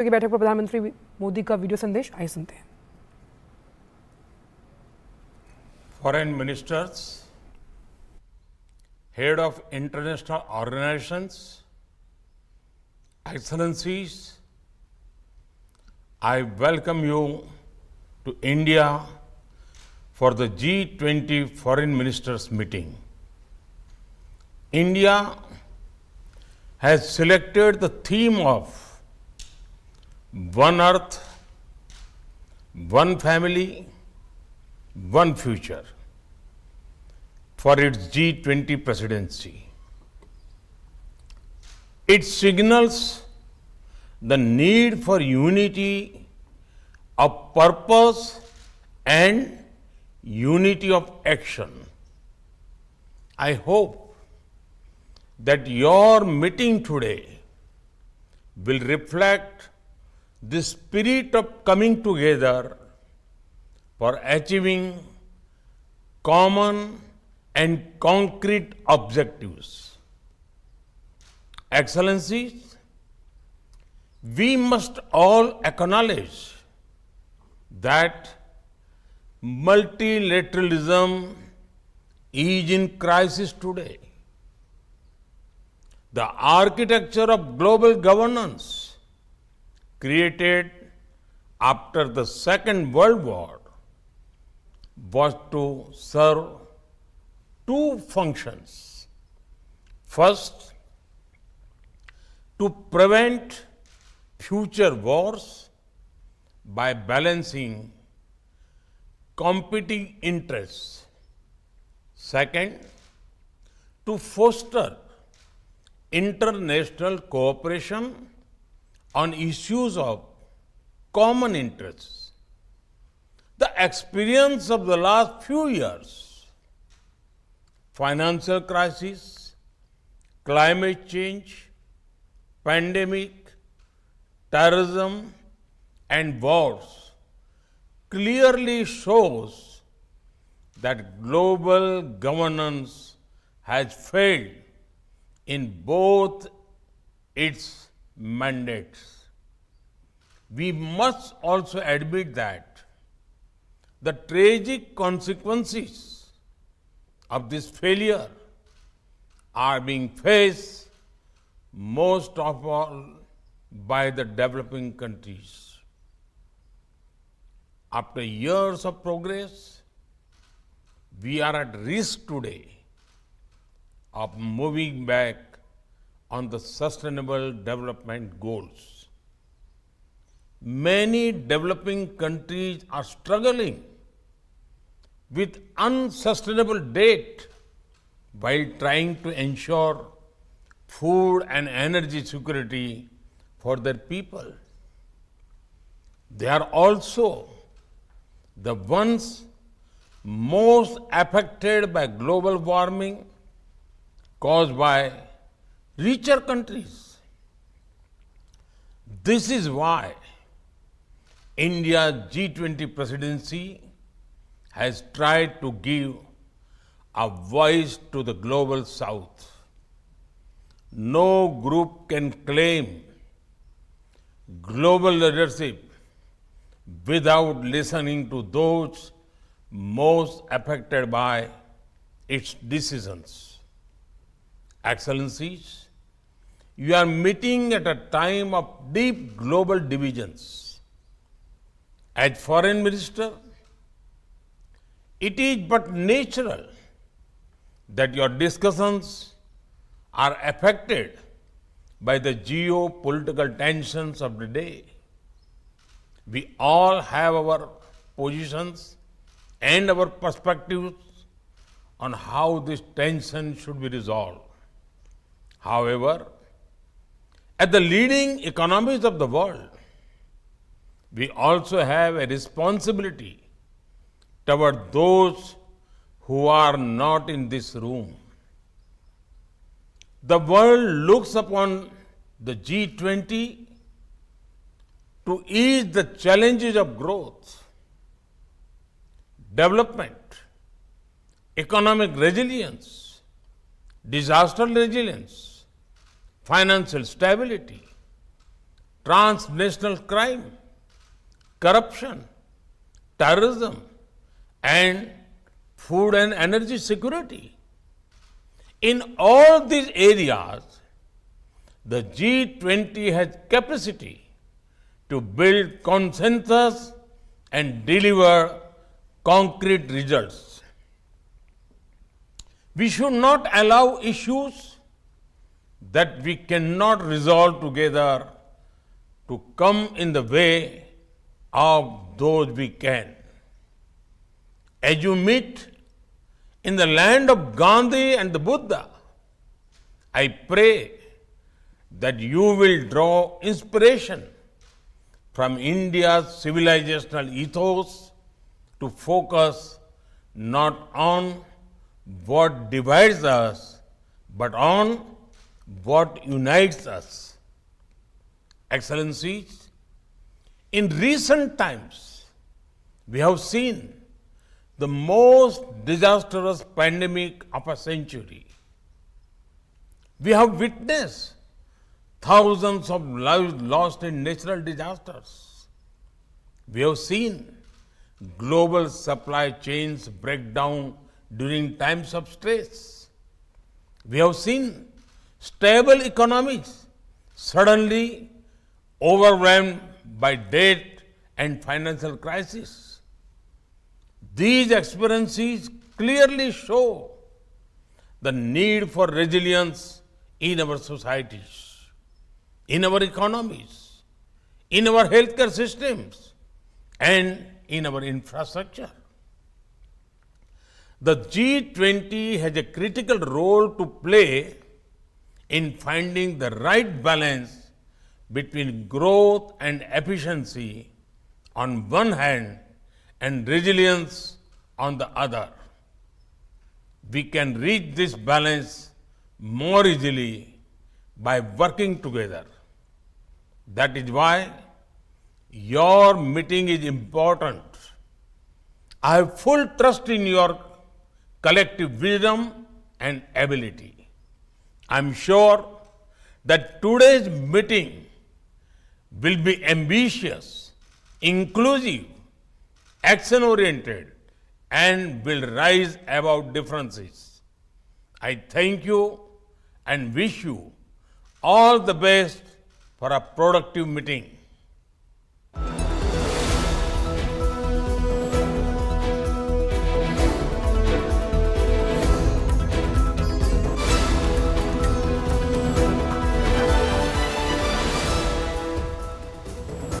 की बैठक पर प्रधानमंत्री मोदी का वीडियो संदेश, आइए सुनते हैं। Foreign ministers, head of international organizations, excellencies, I welcome you to India for the G20 foreign ministers meeting. India has selected the theme of One Earth, One Family, One Future for its G20 presidency. It signals the need for unity of purpose and unity of action. I hope that your meeting today will reflect the spirit of coming together for achieving common and concrete objectives. Excellencies, we must all acknowledge that multilateralism is in crisis today. The architecture of global governance created after the Second World War was to serve two functions. First, to prevent future wars by balancing competing interests. Second, to foster international cooperation on issues of common interests. The experience of the last few years, financial crisis, climate change, pandemic, terrorism, and wars clearly shows that global governance has failed in both its mandates. We must also admit that the tragic consequences of this failure are being faced most of all by the developing countries. After years of progress, we are at risk today of moving back on the sustainable development goals. Many developing countries are struggling with unsustainable debt while trying to ensure food and energy security for their people. They are also the ones most affected by global warming caused by richer countries. This is why India's G20 presidency has tried to give a voice to the global south. No group can claim global leadership without listening to those most affected by its decisions. Excellencies, you are meeting at a time of deep global divisions. As foreign minister, it is but natural that your discussions are affected by the geopolitical tensions of the day. We all have our positions and our perspectives on how this tension should be resolved. However, at the leading economies of the world, we also have a responsibility toward those who are not in this room. The world looks upon the G20 to ease the challenges of growth, development, economic resilience, disaster resilience, financial stability, transnational crime, corruption, terrorism, and food and energy security. In all these areas, the G20 has capacity to build consensus and deliver concrete results. We should not allow issues that we cannot resolve together to come in the way of those we can. As you meet in the land of Gandhi and the Buddha, I pray that you will draw inspiration from India's civilizational ethos to focus not on what divides us, but on what unites us. Excellencies, in recent times, we have seen the most disastrous pandemic of a century. We have witnessed thousands of lives lost in natural disasters. We have seen global supply chains break down during times of stress. We have seen stable economies suddenly overwhelmed by debt and financial crisis. These experiences clearly show the need for resilience in our societies, in our economies, in our healthcare systems, and in our infrastructure. The G20 has a critical role to play in finding the right balance between growth and efficiency on one hand and resilience on the other. We can reach this balance more easily by working together. That is why your meeting is important. I have full trust in your collective wisdom and ability. I am sure that today's meeting will be ambitious, inclusive, action-oriented, and will rise above differences. I thank you and wish you all the best for a productive meeting.